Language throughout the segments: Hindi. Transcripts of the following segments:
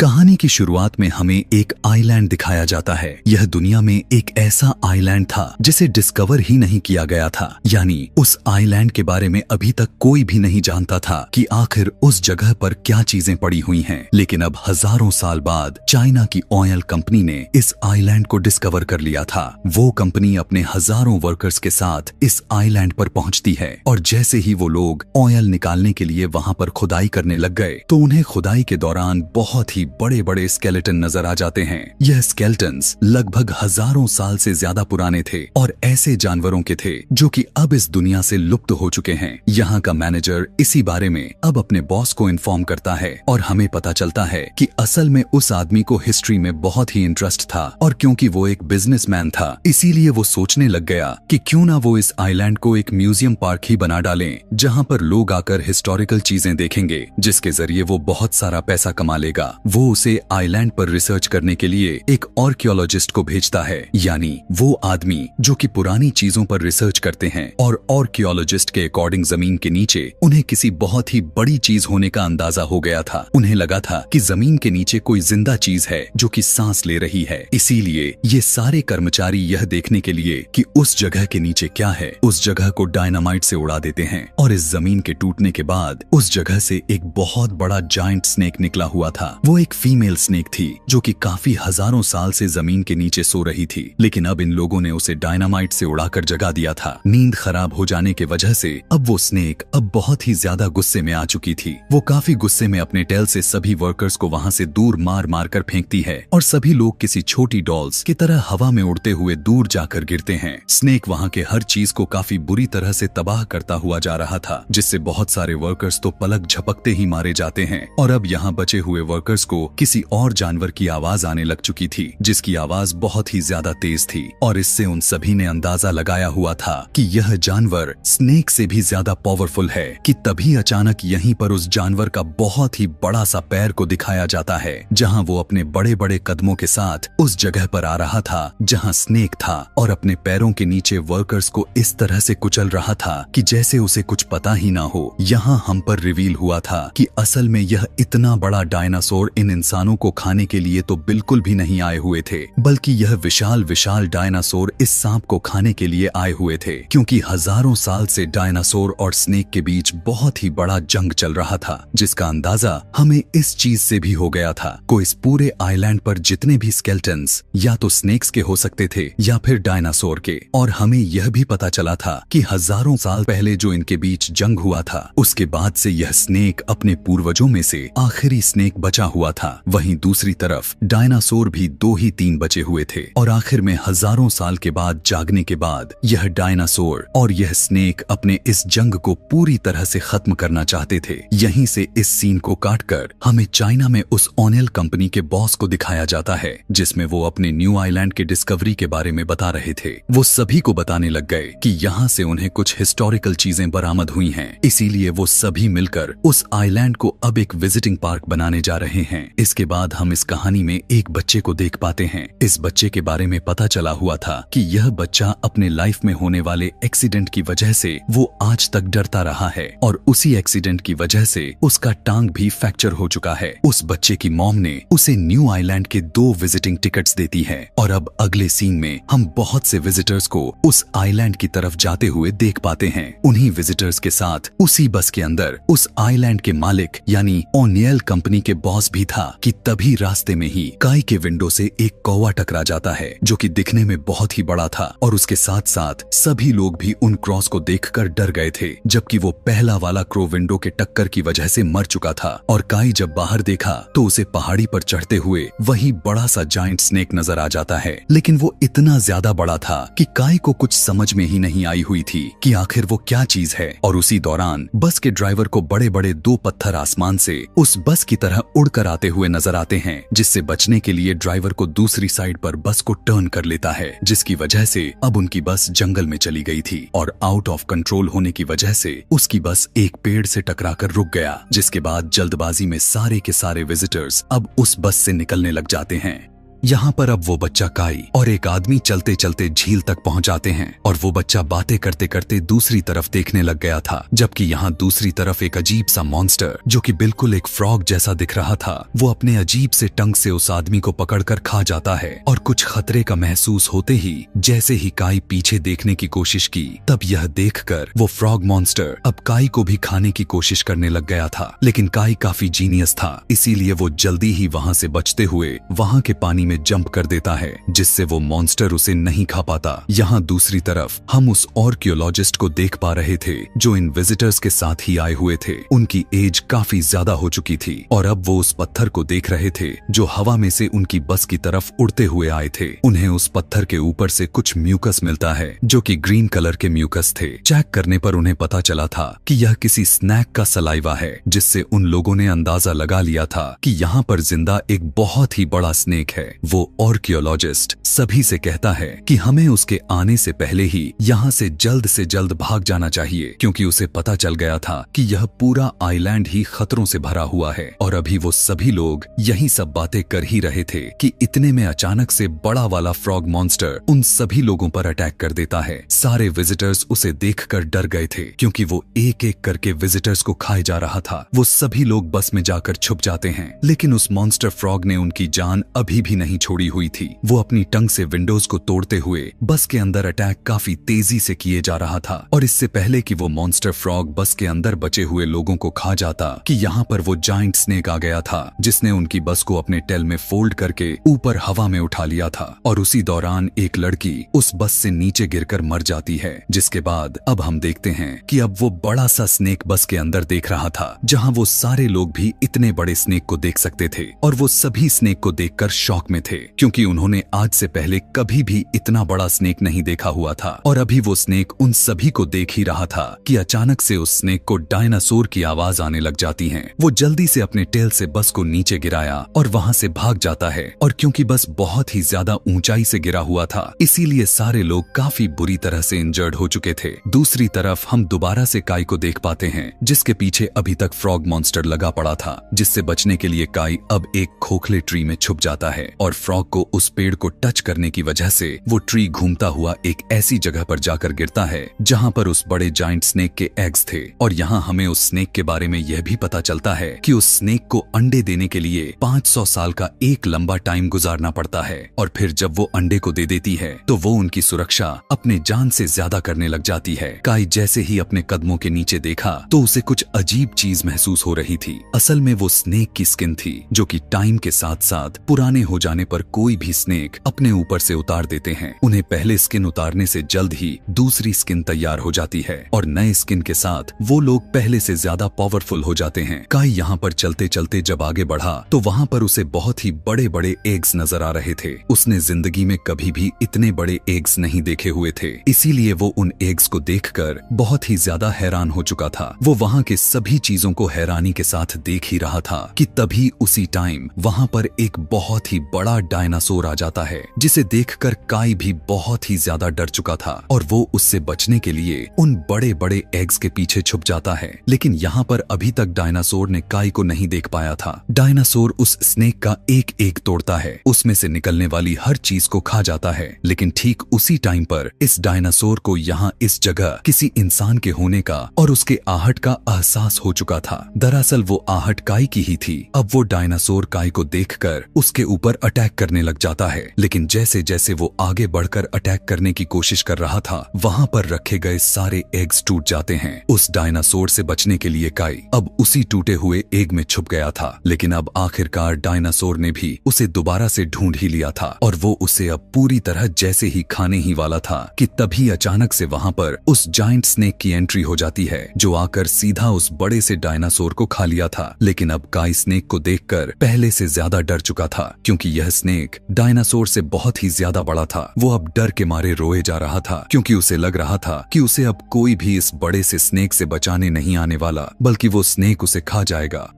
कहानी की शुरुआत में हमें एक आइलैंड दिखाया जाता है। यह दुनिया में एक ऐसा आइलैंड था जिसे डिस्कवर ही नहीं किया गया था, यानी उस आइलैंड के बारे में अभी तक कोई भी नहीं जानता था कि आखिर उस जगह पर क्या चीजें पड़ी हुई हैं। लेकिन अब हजारों साल बाद चाइना की ऑयल कंपनी ने इस आइलैंड को डिस्कवर कर लिया था। वो कंपनी अपने हजारों वर्कर्स के साथ इस आइलैंड पर पहुंचती है और जैसे ही वो लोग ऑयल निकालने के लिए वहां पर खुदाई करने लग गए तो उन्हें खुदाई के दौरान बहुत ही बड़े बड़े स्केलेटन नजर आ जाते हैं। यह स्केलेटन्स लगभग हजारों साल से ज्यादा पुराने थे और ऐसे जानवरों के थे जो कि अब इस दुनिया से लुप्त हो चुके हैं। यहाँ का मैनेजर इसी बारे में अब अपने बॉस को इन्फॉर्म करता है और हमें पता चलता है कि असल में उस आदमी को हिस्ट्री में बहुत ही इंटरेस्ट था और क्योंकि वो एक बिजनेसमैन था इसीलिए वो सोचने लग गया कि क्यों ना वो इस आइलैंड को एक म्यूजियम पार्क ही बना डालें, जहाँ पर लोग आकर हिस्टोरिकल चीजें देखेंगे, जिसके जरिए वो बहुत सारा पैसा कमा लेगा। वो उसे आइलैंड पर रिसर्च करने के लिए एक आर्कियोलॉजिस्ट को भेजता है, यानी वो आदमी जो कि पुरानी चीजों पर रिसर्च करते हैं। और आर्कियोलॉजिस्ट के अकॉर्डिंग जमीन के नीचे उन्हें किसी बहुत ही बड़ी चीज होने का अंदाजा हो गया था। उन्हें लगा था कि जमीन के नीचे कोई जिंदा चीज है जो कि सांस ले रही है। इसीलिए ये सारे कर्मचारी यह देखने के लिए कि उस जगह के नीचे क्या है, उस जगह को डायनामाइट से उड़ा देते हैं और इस जमीन के टूटने के बाद उस जगह से एक बहुत बड़ा जायंट स्नेक निकला हुआ था। वो एक फीमेल स्नेक थी जो कि काफी हजारों साल से जमीन के नीचे सो रही थी, लेकिन अब इन लोगों ने उसे डायनामाइट से उड़ाकर जगा दिया था। नींद खराब हो जाने के वजह से अब वो स्नेक अब बहुत ही ज्यादा गुस्से में आ चुकी थी। वो काफी गुस्से में अपने टेल से सभी वर्कर्स को वहां से दूर मार मार कर फेंकती है और सभी लोग किसी छोटी डॉल्स की तरह हवा में उड़ते हुए दूर जाकर गिरते हैं। स्नेक वहां के हर चीज को काफी बुरी तरह से तबाह करता हुआ जा रहा था, जिससे बहुत सारे वर्कर्स तो पलक झपकते ही मारे जाते हैं। और अब यहाँ बचे हुए वर्कर्स को किसी और जानवर की आवाज आने लग चुकी थी, जिसकी आवाज बहुत ही ज्यादा तेज थी और इससे उन सभी ने अंदाजा लगाया हुआ था कि यह जानवर स्नेक से भी ज्यादा पावरफुल है। कि तभी अचानक यहीं पर उस जानवर का बहुत ही बड़ा सा पैर को दिखाया जाता है, जहां वो अपने बड़े बड़े कदमों के साथ उस जगह पर आ रहा था जहां स्नेक था और अपने पैरों के नीचे वर्कर्स को इस तरह से कुचल रहा था कि जैसे उसे कुछ पता ही ना हो। यहाँ हम पर रिवील हुआ था कि असल में यह इतना बड़ा डायनासोर इन इंसानों को खाने के लिए तो बिल्कुल भी नहीं आए हुए थे, बल्कि यह विशाल विशाल डायनासोर इस सांप को खाने के लिए आए हुए थे। क्योंकि हजारों साल से डायनासोर और स्नेक के बीच बहुत ही बड़ा जंग चल रहा था, जिसका अंदाजा हमें इस चीज से भी हो गया था को इस पूरे आइलैंड पर जितने भी स्केलेटन्स या तो स्नेक्स के हो सकते थे या फिर डायनासोर के। और हमें यह भी पता चला था कि हजारों साल पहले जो इनके बीच जंग हुआ था उसके बाद से यह स्नेक अपने पूर्वजों में से आखिरी स्नेक बचा हुआ था। वहीं दूसरी तरफ डायनासोर भी 2 ही 3 बचे हुए थे और आखिर में हजारों साल के बाद जागने के बाद यह डायनासोर और यह स्नेक अपने इस जंग को पूरी तरह से खत्म करना चाहते थे। यहीं से इस सीन को काटकर हमें चाइना में उस ऑनेल कंपनी के बॉस को दिखाया जाता है, जिसमें वो अपने न्यू आइलैंड के डिस्कवरी के बारे में बता रहे थे। वो सभी को बताने लग गए कि यहाँ से उन्हें कुछ हिस्टोरिकल चीजें बरामद हुई हैं, इसीलिए वो सभी मिलकर उस आइलैंड को अब एक विजिटिंग पार्क बनाने जा रहे हैं। इसके बाद हम इस कहानी में एक बच्चे को देख पाते हैं। इस बच्चे के बारे में पता चला हुआ था कि यह बच्चा अपने लाइफ में होने वाले एक्सीडेंट की वजह से वो आज तक डरता रहा है और उसी एक्सीडेंट की वजह से उसका टांग भी फ्रैक्चर हो चुका है। उस बच्चे की मॉम ने उसे न्यू आइलैंड के 2 विजिटिंग टिकट्स देती है और अब अगले सीन में हम बहुत से विजिटर्स को उस आइलैंड की तरफ जाते हुए देख पाते हैं। उन्हीं विजिटर्स के साथ उसी बस के अंदर उस आइलैंड के मालिक यानी ओनियल कंपनी के बॉस भी था कि तभी रास्ते में ही काई के विंडो से एक कौवा टकरा जाता है जो कि दिखने में बहुत ही बड़ा था और उसके साथ साथ सभी लोग भी उन क्रॉस को देखकर डर गए थे, जबकि वो पहला वाला क्रो विंडो के टक्कर की वजह से मर चुका था। और काई जब बाहर देखा तो उसे पहाड़ी पर चढ़ते हुए वही बड़ा सा जायंट स्नेक नजर आ जाता है, लेकिन वो इतना ज्यादा बड़ा था कि काई को कुछ समझ में ही नहीं आई हुई थी कि आखिर वो क्या चीज है। और उसी दौरान बस के ड्राइवर को बड़े बड़े 2 पत्थर आसमान से उस बस की तरह उड़कर आते हुए नजर आते हैं, जिससे बचने के लिए ड्राइवर को दूसरी साइड पर बस को टर्न कर लेता है, जिसकी वजह से अब उनकी बस जंगल में चली गई थी और आउट ऑफ कंट्रोल होने की वजह से उसकी बस एक पेड़ से टकराकर रुक गया। जिसके बाद जल्दबाजी में सारे के सारे विजिटर्स अब उस बस से निकलने लग जाते हैं। यहाँ पर अब वो बच्चा काई और एक आदमी चलते चलते झील तक पहुंच जाते हैं और वो बच्चा बातें करते करते दूसरी तरफ देखने लग गया था, जबकि यहाँ दूसरी तरफ एक अजीब सा मॉन्स्टर जो कि बिल्कुल एक फ्रॉग जैसा दिख रहा था, वो अपने अजीब से टंग से उस आदमी को पकड़कर खा जाता है। और कुछ खतरे का महसूस होते ही जैसे ही काई पीछे देखने की कोशिश की, तब यह देखकर वो फ्रॉग मॉन्स्टर अब काई को भी खाने की कोशिश करने लग गया था। लेकिन काई काफी जीनियस था, इसीलिए वो जल्दी ही वहां से बचते हुए वहां के पानी में जंप कर देता है, जिससे वो मॉन्स्टर उसे नहीं खा पाता। यहाँ दूसरी तरफ हम उस आर्कियोलॉजिस्ट को देख पा रहे थे जो इन विजिटर्स के साथ ही आए हुए थे। उनकी एज काफी ज्यादा हो चुकी थी और अब वो उस पत्थर को देख रहे थे जो हवा में से उनकी बस की तरफ उड़ते हुए आए थे। उन्हें उस पत्थर के ऊपर से कुछ म्यूकस मिलता है जो कि ग्रीन कलर के म्यूकस थे। चेक करने पर उन्हें पता चला था कि यह किसी स्नैक का सलाइवा है, जिससे उन लोगों ने अंदाजा लगा लिया था कि यहाँ पर जिंदा एक बहुत ही बड़ा स्नेक है। वो आर्कियोलॉजिस्ट सभी से कहता है कि हमें उसके आने से पहले ही यहाँ से जल्द भाग जाना चाहिए, क्योंकि उसे पता चल गया था कि यह पूरा आइलैंड ही खतरों से भरा हुआ है। और अभी वो सभी लोग यही सब बातें कर ही रहे थे कि इतने में अचानक से बड़ा वाला फ्रॉग मॉन्स्टर उन सभी लोगों पर अटैक कर देता है। सारे विजिटर्स उसे देखकर डर गए थे, क्योंकि वो एक एक करके विजिटर्स को खाए जा रहा था। वो सभी लोग बस में जाकर छुप जाते हैं, लेकिन उस मॉन्स्टर फ्रॉग ने उनकी जान अभी भी नहीं छोड़ी हुई थी। वो अपनी टंग से विंडोज को तोड़ते हुए बस के अंदर अटैक काफी तेजी से किए जा रहा था। और इससे पहले कि वो मॉन्स्टर फ्रॉग बस के अंदर बचे हुए लोगों को खा जाता कि यहाँ पर वो जाइंट स्नेक आ गया था, जिसने उनकी बस को अपने टेल में फोल्ड करके ऊपर हवा में उठा लिया था। और उसी दौरान एक लड़की उस बस से नीचे गिरकर मर जाती है। जिसके बाद अब हम देखते हैं कि अब वो बड़ा सा स्नेक बस के अंदर देख रहा था, जहाँ वो सारे लोग भी इतने बड़े स्नेक को देख सकते थे। और वो सभी स्नेक को देखकर शॉक में थे, क्योंकि उन्होंने आज से पहले कभी भी इतना बड़ा स्नेक नहीं देखा हुआ था। और अभी वो स्नेक उन सभी को देख ही रहा था कि अचानक से उस स्नेक को डायनासोर की आवाज आने लग जाती है। वो जल्दी से अपने टेल से बस को नीचे गिराया और वहां से भाग जाता है। और क्योंकि बस बहुत ही ज्यादा ऊंचाई से गिरा हुआ था, इसीलिए सारे लोग काफी बुरी तरह से इंजर्ड हो चुके थे। दूसरी तरफ हम दोबारा से काई को देख पाते हैं, जिसके पीछे अभी तक फ्रॉग मॉन्स्टर लगा पड़ा था, जिससे बचने के लिए काई अब एक खोखले ट्री में छुप जाता है। और फ्रॉग को उस पेड़ को टच करने की वजह से वो ट्री घूमता हुआ एक ऐसी जगह पर जाकर गिरता है जहां पर उस बड़े जाइंट स्नेक के एग्स थे। और यहाँ हमें उस स्नेक के बारे में यह भी पता चलता है कि उस स्नेक को अंडे देने के लिए 500 साल का एक लंबा टाइम गुजारना पड़ता है। और फिर जब वो अंडे को दे देती है तो वो उनकी सुरक्षा अपने जान से ज्यादा करने लग जाती है। काई जैसे ही अपने कदमों के नीचे देखा तो उसे कुछ अजीब चीज महसूस हो रही थी। असल में वो स्नेक की स्किन थी, जो कि टाइम के साथ साथ पुराने हो जाने पर कोई भी स्नेक अपने ऊपर से उतार देते हैं। उन्हें पहले स्किन उतारने से जल्द ही दूसरी स्किन तैयार हो जाती है और नए स्किन के साथ वो लोग पहले से ज्यादा पावरफुल हो जाते हैं। काई यहाँ पर चलते चलते जब आगे बढ़ा तो वहाँ पर उसे बहुत ही बड़े बड़े एग्स नजर आ रहे थे। उसने जिंदगी में कभी भी इतने बड़े एग्स नहीं देखे हुए थे, इसीलिए वो उन एग्स को देखकर बहुत ही ज्यादा हैरान हो चुका था। वो वहाँ के सभी चीजों को हैरानी के साथ देख ही रहा था कि तभी उसी टाइम वहाँ पर एक बहुत ही बड़ा डायनासोर आ जाता है, जिसे देखकर काई भी बहुत ही ज्यादा डर चुका था। और वो उससे बचने के लिए उन बड़े बड़े एग्स के पीछे छुप जाता है। लेकिन यहाँ पर अभी तक डायनासोर ने काई को नहीं देख पाया था। डायनासोर उस स्नेक का एक एक तोड़ता है, उसमें से निकलने वाली हर चीज को खा जाता है। लेकिन ठीक उसी टाइम पर इस डायनासोर को यहाँ इस जगह किसी इंसान के होने का और उसके आहट का एहसास हो चुका था। दरअसल वो आहट काई की ही थी। अब वो डायनासोर काई को देखकर उसके ऊपर अटैक करने लग जाता है। लेकिन जैसे जैसे वो आगे बढ़कर अटैक करने की कोशिश कर रहा था, वहाँ पर रखे गए सारे एग्स टूट जाते हैं। उस डायनासोर से बचने के लिए काई अब उसी टूटे हुए एग में छुप गया था। लेकिन अब आखिरकार डायनासोर ने भी उसे दोबारा से ढूंढ ही लिया था और वो उसे अब पूरी तरह जैसे ही खाने ही वाला था कि तभी अचानक से वहाँ पर उस जाइंट स्नेक की एंट्री हो जाती है, जो आकर सीधा उस बड़े से डायनासोर को खा लिया था। लेकिन अब काई स्नेक को देखकर पहले से ज्यादा डर चुका था, क्योंकि यह स्नेक डायनासोर से बहुत ही ज्यादा बड़ा था। वो अब डर के मारे रोए जा रहा था, क्योंकि उसे लग रहा था कि उसे अब कोई भी इस बड़े से स्नेक से बचाने नहीं आने वाला, बल्कि वो स्नेक उसे खा जाएगा।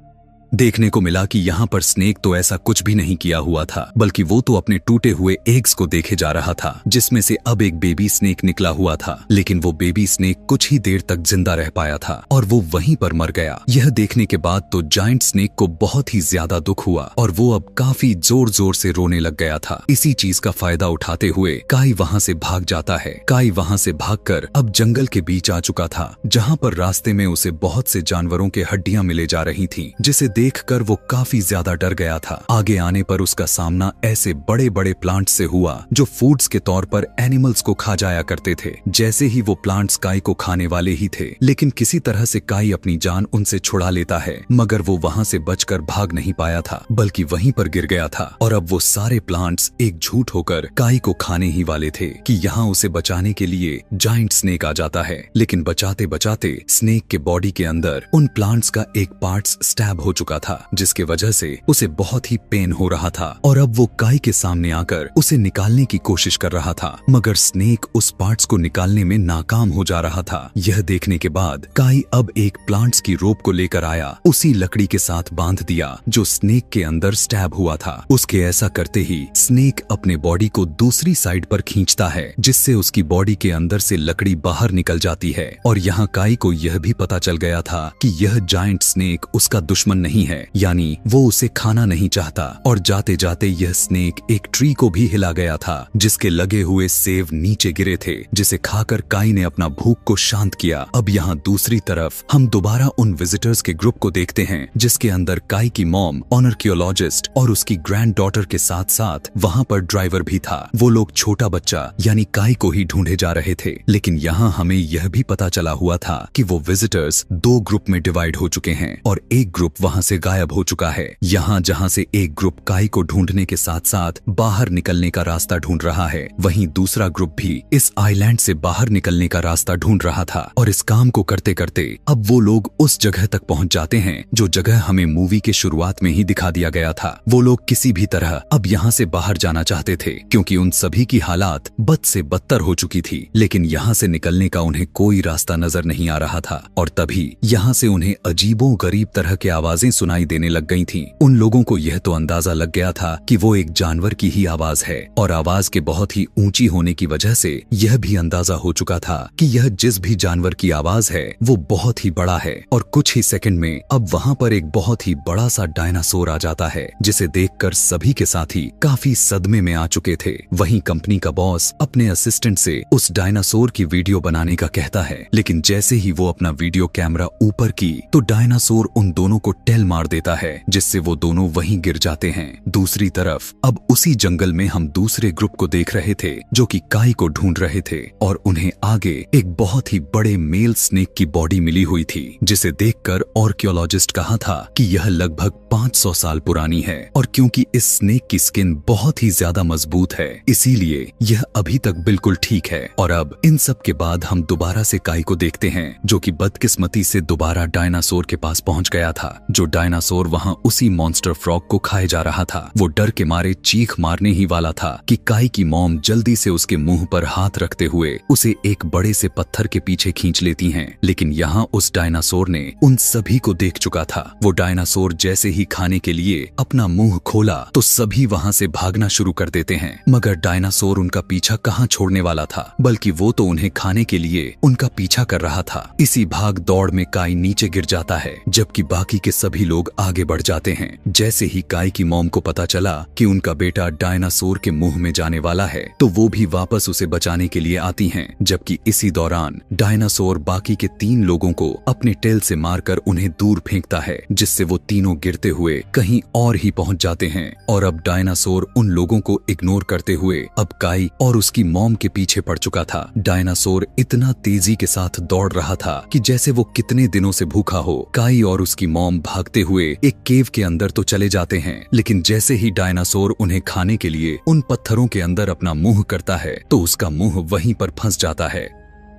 देखने को मिला कि यहाँ पर स्नेक तो ऐसा कुछ भी नहीं किया हुआ था, बल्कि वो तो अपने टूटे हुए एग्स को देखे जा रहा था, जिसमें से अब एक बेबी स्नेक निकला हुआ था। लेकिन वो बेबी स्नेक कुछ ही देर तक जिंदा रह पाया था और वो वहीं पर मर गया। यह देखने के बाद तो जायंट स्नेक को बहुत ही ज्यादा दुख हुआ और वो अब काफी जोर जोर से रोने लग गया था। इसी चीज का फायदा उठाते हुए काई वहाँ से भाग जाता है। काई वहाँ से भागकर अब जंगल के बीच आ चुका था, जहाँ पर रास्ते में उसे बहुत से जानवरों के हड्डियां मिले जा रही थीं, जिसे देखकर वो काफी ज्यादा डर गया था। आगे आने पर उसका सामना ऐसे बड़े बड़े प्लांट्स से हुआ जो फूड्स के तौर पर एनिमल्स को खा जाया करते थे। जैसे ही वो प्लांट्स काई को खाने वाले ही थे, लेकिन किसी तरह से काई अपनी जान उनसे छुड़ा लेता है, मगर वो वहाँ से बचकर भाग नहीं पाया था, बल्कि वहीं पर गिर गया था। और अब वो सारे प्लांट्स एक झूठ होकर काई को खाने ही वाले थे कि यहाँ उसे बचाने के लिए जायंट स्नेक आ जाता है। लेकिन बचाते बचाते स्नेक के बॉडी के अंदर उन प्लांट्स का एक पार्ट्स स्टैब हो चुका था, जिसके वजह से उसे बहुत ही पेन हो रहा था। और अब वो काई के सामने आकर उसे निकालने की कोशिश कर रहा था, मगर स्नेक उस पार्ट्स को निकालने में नाकाम हो जा रहा था। यह देखने के बाद काई अब एक प्लांट्स की रोप को लेकर आया, उसी लकड़ी के साथ बांध दिया जो स्नेक के अंदर स्टैब हुआ था। उसके ऐसा करते ही स्नेक अपने बॉडी को दूसरी साइड पर खींचता है, जिससे उसकी बॉडी के अंदर से लकड़ी बाहर निकल जाती है। और यहाँ काई को यह भी पता चल गया था कि यह जायंट स्नेक उसका दुश्मन नहीं है, यानी वो उसे खाना नहीं चाहता। और जाते जाते यह स्नेक एक ट्री को भी हिला गया था, जिसके लगे हुए सेब नीचे गिरे थे, जिसे खाकर काई ने अपना भूख को शांत किया। अब यहाँ दूसरी तरफ हम दोबारा उन विजिटर्स के ग्रुप को देखते हैं, जिसके अंदर काई की मॉम, ऑनर्कियोलॉजिस्ट और उसकी ग्रैंड डॉटर के साथ साथ वहाँ पर ड्राइवर भी था। वो लोग छोटा बच्चा यानी काई को ही ढूंढे जा रहे थे। लेकिन यहाँ हमें यह भी पता चला हुआ था कि वो विजिटर्स दो ग्रुप में डिवाइड हो चुके हैं और एक ग्रुप वहाँ से गायब हो चुका है। यहाँ जहाँ से एक ग्रुप काई को ढूंढने के साथ साथ बाहर निकलने का रास्ता ढूंढ रहा है, वहीं दूसरा ग्रुप भी इस आइलैंड से बाहर निकलने का रास्ता ढूंढ रहा था। और इस काम को करते करते अब वो लोग उस जगह तक पहुँच जाते हैं जो जगह हमें मूवी के शुरुआत में ही दिखा दिया गया था। वो लोग किसी भी तरह अब यहाँ से बाहर जाना चाहते थे, क्योंकि उन सभी की हालात बद से बदतर हो चुकी थी। लेकिन यहाँ से निकलने का उन्हें कोई रास्ता नजर नहीं आ रहा था। और तभी यहाँ से उन्हें अजीबो गरीब तरह की आवाजें सुनाई देने लग गई थीं। उन लोगों को यह तो अंदाजा लग गया था कि वो एक जानवर की ही आवाज है, और आवाज के बहुत ही ऊंची होने की वजह से यह भी अंदाजा हो चुका था कि यह जिस भी जानवर की आवाज है वो बहुत ही बड़ा है। और कुछ ही सेकंड में अब वहाँ पर एक बहुत ही बड़ा सा डायनासोर आ जाता है, जिसे देखकर सभी के साथी काफी सदमे में आ चुके थे। वहीं कंपनी का बॉस अपने असिस्टेंट से उस डायनासोर की वीडियो बनाने का कहता है, लेकिन जैसे ही वो अपना वीडियो कैमरा ऊपर की तो डायनासोर उन दोनों को टेल मार देता है, जिससे वो दोनों वहीं गिर जाते हैं। दूसरी तरफ अब उसी जंगल में हम दूसरे ग्रुप को देख रहे थे जो कि काई को ढूंढ रहे थे, और उन्हें आगे एक बहुत ही बड़े मेल स्नेक की बॉडी मिली हुई थी, जिसे देखकर आर्कियोलॉजिस्ट कहा था कि यह लगभग 500 साल पुरानी है। और क्योंकि इस स्नेक की स्किन बहुत ही ज्यादा मजबूत है, इसीलिए यह अभी तक बिल्कुल ठीक है। और अब इन सब के बाद हम दोबारा से काई को देखते हैं, जो कि बदकिस्मती से दोबारा डायनासोर के पास पहुंच गया था। जो डायनासोर वहां उसी मॉन्स्टर फ्रॉग को खाए जा रहा था। वो डर के मारे चीख मारने ही वाला था कि काई की मॉम जल्दी से उसके मुंह पर हाथ रखते हुए उसे एक बड़े से पत्थर के पीछे खींच लेती हैं। लेकिन यहाँ उस डायनासोर ने उन सभी को देख चुका था। वो डायनासोर जैसे ही खाने के लिए अपना मुंह खोला तो सभी वहाँ से भागना शुरू कर देते हैं, मगर डायनासोर उनका पीछा कहाँ छोड़ने वाला था, बल्कि वो तो उन्हें खाने के लिए उनका पीछा कर रहा था। इसी भाग दौड़ में काई नीचे गिर जाता है, जबकि बाकी के सभी लोग आगे बढ़ जाते हैं। जैसे ही काई की मॉम को पता चला कि उनका बेटा डायनासोर के मुंह में जाने वाला है, तो वो भी वापस उसे बचाने के लिए आती हैं। जबकि इसी दौरान डायनासोर बाकी के 3 लोगों को अपने टेल से मारकर उन्हें दूर फेंकता है, जिससे वो तीनों गिरते हुए कहीं और ही पहुंच जाते हैं। और अब डायनासोर उन लोगों को इग्नोर करते हुए अब काई और उसकी मॉम के पीछे पड़ चुका था। डायनासोर इतना तेजी के साथ दौड़ रहा था कि जैसे वो कितने दिनों से भूखा हो। काई और उसकी मॉम भागते हुए एक केव के अंदर तो चले जाते हैं, लेकिन जैसे ही डायनासोर उन्हें खाने के लिए उन पत्थरों के अंदर अपना मुंह करता है तो उसका मुंह वहीं पर फंस जाता है।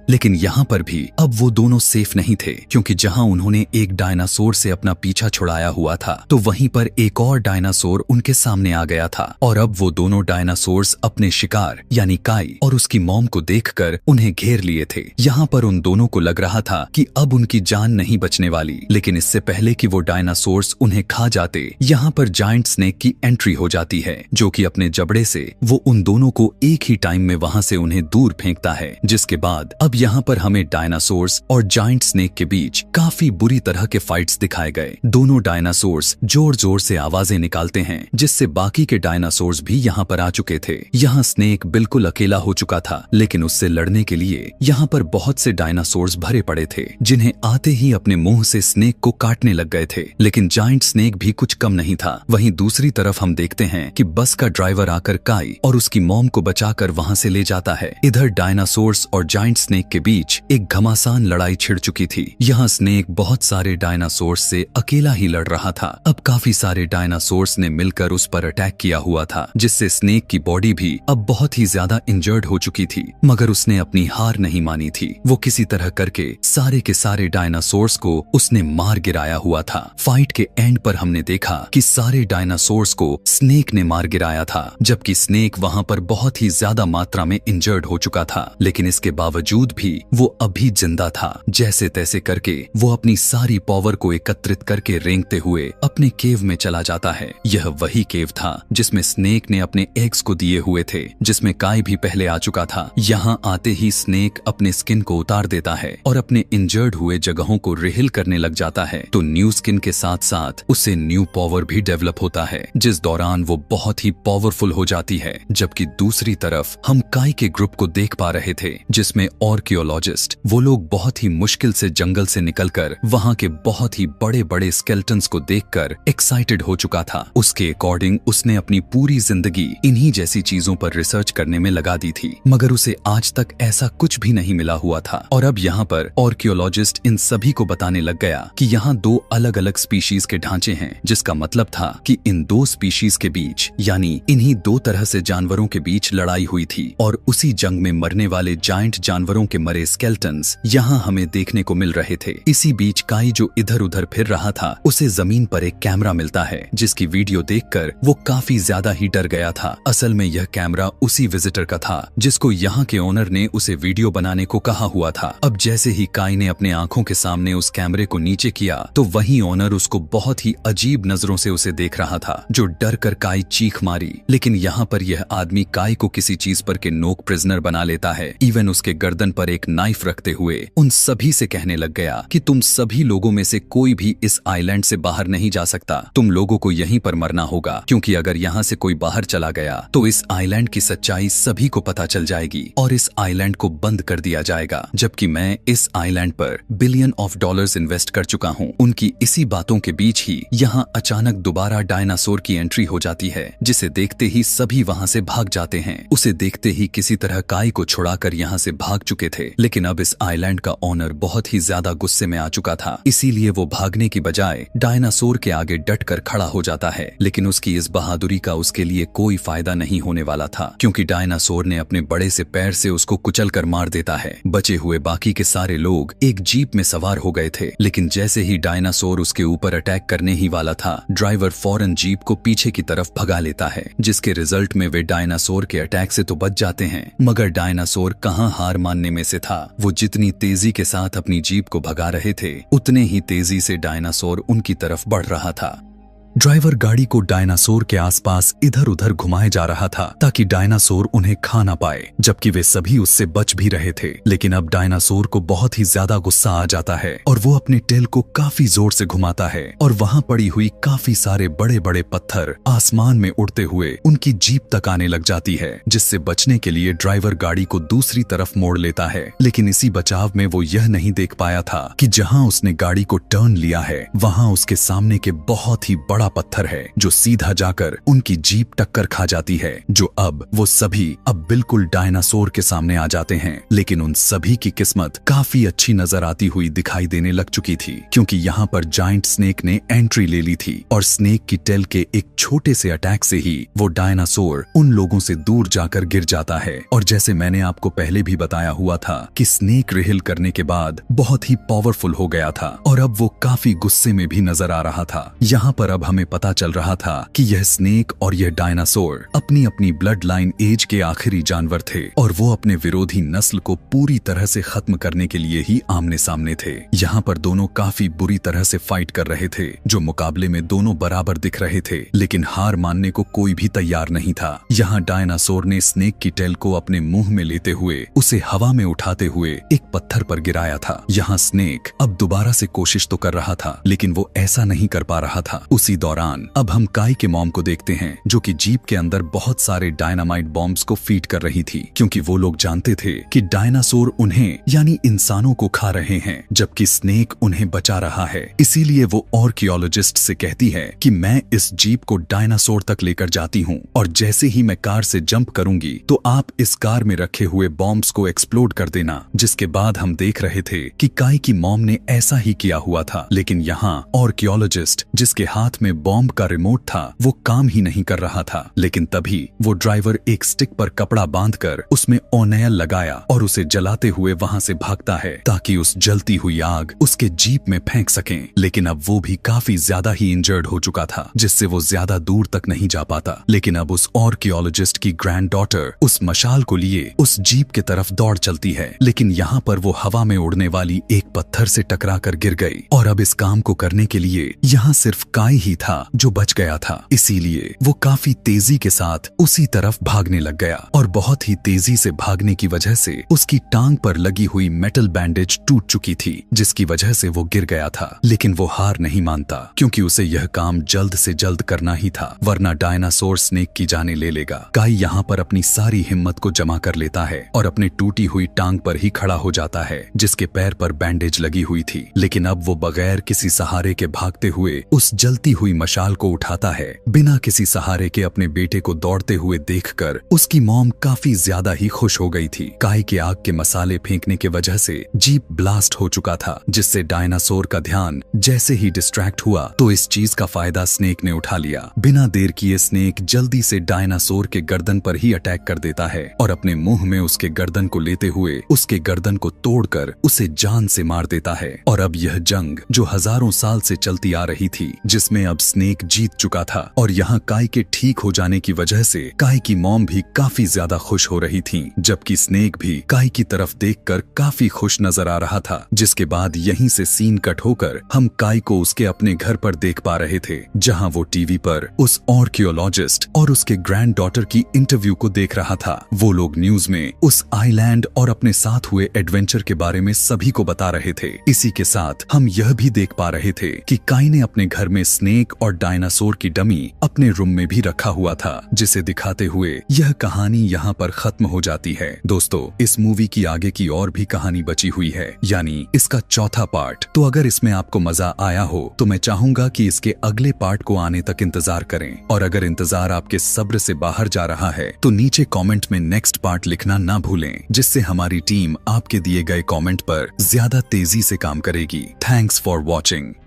लेकिन यहाँ पर भी अब वो दोनों सेफ नहीं थे, क्योंकि जहाँ उन्होंने एक डायनासोर से अपना पीछा छुड़ाया हुआ था तो वहीं पर एक और डायनासोर उनके सामने आ गया था। और अब वो दोनों डायनासोर्स अपने शिकार यानी काई और उसकी मॉम को देखकर उन्हें घेर लिए थे। यहाँ पर उन दोनों को लग रहा था कि अब उनकी जान नहीं बचने वाली, लेकिन इससे पहले कि वो डायनासोर्स उन्हें खा जाते, यहाँ पर जायंट स्नेक की एंट्री हो जाती है, जो कि अपने जबड़े से वो उन दोनों को एक ही टाइम में वहां से उन्हें दूर फेंकता है। जिसके बाद अब यहाँ पर हमें डायनासोर्स और जायंट स्नेक के बीच काफी बुरी तरह के फाइट्स दिखाए गए। दोनों डायनासोर्स जोर जोर से आवाजें निकालते हैं, जिससे बाकी के डायनासोर्स भी यहाँ पर आ चुके थे। यहाँ स्नेक बिल्कुल अकेला हो चुका था, लेकिन उससे लड़ने के लिए यहाँ पर बहुत से डायनासोर्स भरे पड़े थे, जिन्हें आते ही अपने मुंह से स्नेक को काटने लग गए थे। लेकिन जायंट स्नेक भी कुछ कम नहीं था। वहीं दूसरी तरफ हम देखते हैं कि बस का ड्राइवर आकर काई और उसकी मॉम को बचाकर वहां से ले जाता है। इधर डायनासोर्स और जायंट स्नेक के बीच एक घमासान लड़ाई छिड़ चुकी थी। यहाँ स्नेक बहुत सारे डायनासोर्स से अकेला ही लड़ रहा था। अब काफी सारे डायनासोर्स ने मिलकर उस पर अटैक किया हुआ था, जिससे स्नेक की बॉडी भी अब बहुत ही ज्यादा इंजर्ड हो चुकी थी। मगर उसने अपनी हार नहीं मानी थी। वो किसी तरह करके सारे के सारे डायनासोर्स को उसने मार गिराया हुआ था। फाइट के एंड पर हमने देखा कि सारे डायनासोर्स को स्नेक ने मार गिराया था, जबकि स्नेक वहां पर बहुत ही ज्यादा मात्रा में इंजर्ड हो चुका था। लेकिन इसके बावजूद भी वो अभी जिंदा था। जैसे तैसे करके वो अपनी सारी पावर को एकत्रित करके रेंगते हुए अपने केव में चला जाता है। यह वही केव था जिसमें स्नेक ने अपने एग्स को दिए हुए थे, जिसमें काई भी पहले आ चुका था। यहाँ आते ही स्नेक अपने स्किन को उतार देता है और अपने इंजर्ड हुए जगहों को रिहील करने लग जाता है। तो न्यू स्किन के साथ साथ उसे न्यू पावर भी डेवलप होता है, जिस दौरान वो बहुत ही पावरफुल हो जाती है। जबकि दूसरी तरफ हम काई के ग्रुप को देख पा रहे थे, जिसमें आर्कियोलॉजिस्ट वो लोग बहुत ही मुश्किल से जंगल से निकलकर वहां के बहुत ही बड़े बड़े स्केलेटन्स को देखकर एक्साइटेड हो चुका था। उसके अकॉर्डिंग उसने अपनी पूरी जिंदगी इन्हीं जैसी चीजों पर रिसर्च करने में लगा दी थी, मगर उसे आज तक ऐसा कुछ भी नहीं मिला हुआ था। और अब यहाँ पर आर्कियोलॉजिस्ट इन सभी को बताने लग गया कि यहाँ दो अलग अलग स्पीशीज के ढांचे हैं, जिसका मतलब था कि इन दो स्पीशीज के बीच यानी इन्हीं दो तरह से जानवरों के बीच लड़ाई हुई थी, और उसी जंग में मरने वाले जायंट जानवरों के मरे स्केलेटन्स यहाँ हमें देखने को मिल रहे थे। इसी बीच काई जो इधर उधर फिर रहा था, उसे जमीन पर एक कैमरा मिलता है, जिसकी वीडियो देखकर वो काफी ज्यादा ही डर गया था। असल में यह कैमरा उसी विजिटर का था जिसको यहाँ के ओनर ने उसे वीडियो बनाने को कहा हुआ था। अब जैसे ही काई ने अपने आंखों के सामने उस कैमरे को नीचे किया तो वही ओनर उसको बहुत ही अजीब नजरों से उसे देख रहा था, जो डर कर काई चीख मारी। लेकिन यहाँ पर यह आदमी काई को किसी चीज पर के नोक प्रिजनर बना लेता है। इवन उसके गर्दन पर एक नाइफ रखते हुए उन सभी से कहने लग गया कि तुम सभी लोगों में से कोई भी इस आइलैंड से बाहर नहीं जा सकता। तुम लोगों को यहीं पर मरना होगा, क्योंकि अगर यहाँ से कोई बाहर चला गया तो इस आइलैंड की सच्चाई सभी को पता चल जाएगी और इस आइलैंड को बंद कर दिया जाएगा, जबकि मैं इस आइलैंड पर बिलियन ऑफ डॉलर्स इन्वेस्ट कर चुका हूँ। उनकी इसी बातों के बीच ही यहाँ अचानक दोबारा डायनासोर की एंट्री हो जाती है, जिसे देखते ही सभी वहाँ से भाग जाते हैं। उसे देखते ही किसी तरह काई को छुड़ाकर यहाँ से भाग चुके थे, लेकिन अब इस आइलैंड का ओनर बहुत ही ज्यादा गुस्से में आ चुका था, इसीलिए वो भागने की बजाय डायनासोर के आगे डट कर खड़ा हो जाता है। लेकिन उसकी इस बहादुरी का उसके लिए कोई फायदा नहीं होने वाला था, क्योंकि डायनासोर ने अपने बड़े से पैर से उसको कुचल कर मार देता है। बचे हुए बाकी के सारे लोग एक जीप में सवार हो गए थे, लेकिन जैसे ही डायनासोर उसके ऊपर अटैक करने ही वाला था, ड्राइवर फौरन जीप को पीछे की तरफ भगा लेता है, जिसके रिजल्ट में वे डायनासोर के अटैक से तो बच जाते हैं, मगर डायनासोर कहां हार मानने में से था। वो जितनी तेजी के साथ अपनी जीप को भगा रहे थे, उतने ही तेजी से डायनासोर उनकी तरफ बढ़ रहा था। ड्राइवर गाड़ी को डायनासोर के आसपास इधर उधर घुमाए जा रहा था ताकि डायनासोर उन्हें खा ना पाए, जबकि वे सभी उससे बच भी रहे थे। लेकिन अब डायनासोर को बहुत ही ज्यादा गुस्सा आ जाता है और वो अपने टेल को काफी जोर से घुमाता है और वहां पड़ी हुई काफी सारे बड़े बड़े पत्थर आसमान में उड़ते हुए उनकी जीप तक आने लग जाती है, जिससे बचने के लिए ड्राइवर गाड़ी को दूसरी तरफ मोड़ लेता है। लेकिन इसी बचाव में वो यह नहीं देख पाया था कि जहां उसने गाड़ी को टर्न लिया है, वहां उसके सामने के बहुत ही बड़ा बड़ा पत्थर है जो सीधा जाकर उनकी जीप टक्कर खा जाती है, जो अब वो सभी अब बिल्कुल डायनासोर के सामने आ जाते हैं। लेकिन उन सभी की किस्मत काफी अच्छी नजर आती हुई दिखाई देने लग चुकी थी, क्योंकि यहाँ पर जायंट स्नेक ने एंट्री ले ली थी और स्नेक की टेल के एक छोटे से अटैक से ही वो डायनासोर उन लोगों से दूर जाकर गिर जाता है। और जैसे मैंने आपको पहले भी बताया हुआ था कि स्नेक रिहिल करने के बाद बहुत ही पावरफुल हो गया था और अब वो काफी गुस्से में भी नजर आ रहा था। यहाँ पर अब हमें पता चल रहा था कि यह स्नेक और यह डायनासोर अपनी अपनी ब्लड लाइन एज के आखिरी जानवर थे और वो अपने विरोधी नस्ल को पूरी तरह से खत्म करने के लिए ही आमने सामने थे। यहाँ पर दोनों काफी बुरी तरह से फाइट कर रहे थे, जो मुकाबले में दोनों बराबर दिख रहे थे, लेकिन हार मानने को कोई भी तैयार नहीं था। यहाँ डायनासोर ने स्नेक की टेल को अपने मुंह में लेते हुए उसे हवा में उठाते हुए एक पत्थर पर गिराया था। यहाँ स्नेक अब दोबारा से कोशिश तो कर रहा था, लेकिन वो ऐसा नहीं कर पा रहा था। उसी दौरान अब हम काई के मॉम को देखते हैं, जो कि जीप के अंदर बहुत सारे डायनामाइट बॉम्ब्स को फीड कर रही थी, क्योंकि वो लोग जानते थे कि डायनासोर उन्हें यानी इंसानों को खा रहे हैं, जबकि स्नेक उन्हें बचा रहा है। इसीलिए वो आर्कियोलॉजिस्ट से कहती है कि मैं इस जीप को डायनासोर तक लेकर जाती हूँ और जैसे ही मैं कार से जंप करूंगी तो आप इस कार में रखे हुए बॉम्ब्स को एक्सप्लोड कर देना। जिसके बाद हम देख रहे थे कि काई की मॉम ने ऐसा ही किया हुआ था, लेकिन यहाँ आर्कियोलॉजिस्ट जिसके हाथ में बॉम्ब का रिमोट था वो काम ही नहीं कर रहा था। लेकिन तभी वो ड्राइवर एक स्टिक पर कपड़ा बांधकर उसमें ओनेल लगाया और उसे जलाते हुए वहां से भागता है, ताकि उस जलती हुई आग उसके जीप में फेंक सकें। लेकिन अब वो भी काफी ज्यादा ही इंजर्ड हो चुका था, जिससे वो ज्यादा दूर तक नहीं जा पाता। लेकिन अब उस आर्कियोलॉजिस्ट की ग्रैंड डॉटर उस मशाल को लिए उस जीप की तरफ दौड़ चलती है, लेकिन यहाँ पर वो हवा में उड़ने वाली एक पत्थर से टकराकर गिर गई और अब इस काम को करने के लिए यहाँ सिर्फ काई ही था जो बच गया था। इसीलिए वो काफी तेजी के साथ उसी तरफ भागने लग गया और बहुत ही तेजी से भागने की वजह से उसकी टांग पर लगी हुई मेटल बैंडेज टूट चुकी थी, जिसकी वजह से वो गिर गया था। लेकिन वो हार नहीं मानता, क्योंकि उसे यह काम जल्द से जल्द करना ही था, वरना डायनासोर स्नेक की जाने ले लेगा। काई यहाँ पर अपनी सारी हिम्मत को जमा कर लेता है और अपने टूटी हुई टांग पर ही खड़ा हो जाता है, जिसके पैर पर बैंडेज लगी हुई थी। लेकिन अब वो बगैर किसी सहारे के भागते हुए उस जलती हुई मशाल को उठाता है। बिना किसी सहारे के अपने बेटे को दौड़ते हुए देखकर उसकी मॉम काफी ज्यादा ही खुश हो गई थी। काई के आग के मसाले फेंकने की वजह से जीप ब्लास्ट हो चुका था, जिससे डायनासोर का ध्यान जैसे ही डिस्ट्रैक्ट हुआ तो इस चीज का फायदा स्नेक ने उठा लिया। बिना देर किए स्नेक जल्दी से डायनासोर के गर्दन पर ही अटैक कर देता है और अपने मुंह में उसके गर्दन को लेते हुए उसके गर्दन को तोड़कर उसे जान से मार देता है। और अब यह जंग जो हजारों साल से चलती आ रही थी, जिसमें अब स्नेक जीत चुका था और यहाँ काई के ठीक हो जाने की वजह से काई की मॉम भी काफी ज्यादा खुश हो रही थी, जबकि स्नेक भी काई की तरफ देखकर काफी खुश नजर आ रहा था। जिसके बाद यहीं से सीन कट होकर हम काई को उसके अपने घर पर देख पा रहे थे, जहां वो टीवी पर उस आर्कियोलॉजिस्ट और उसके ग्रैंड डॉटर की इंटरव्यू को देख रहा था। वो लोग न्यूज में उस आइलैंड और अपने साथ हुए एडवेंचर के बारे में सभी को बता रहे थे। इसी के साथ हम यह भी देख पा रहे थे कि काई ने अपने घर में स्नेक और डायनासोर की डमी अपने रूम में भी रखा हुआ था, जिसे दिखाते हुए यह कहानी यहाँ पर खत्म हो जाती है। दोस्तों, इस मूवी की आगे की और भी कहानी बची हुई है, यानी इसका चौथा पार्ट। तो अगर इसमें आपको मजा आया हो तो मैं चाहूंगा कि इसके अगले पार्ट को आने तक इंतजार करें, और अगर इंतजार आपके सब्र से बाहर जा रहा है तो नीचे कमेंट में नेक्स्ट पार्ट लिखना ना भूलें, जिससे हमारी टीम आपके दिए गए कमेंट पर ज्यादा तेजी से काम करेगी। Thanks for watching.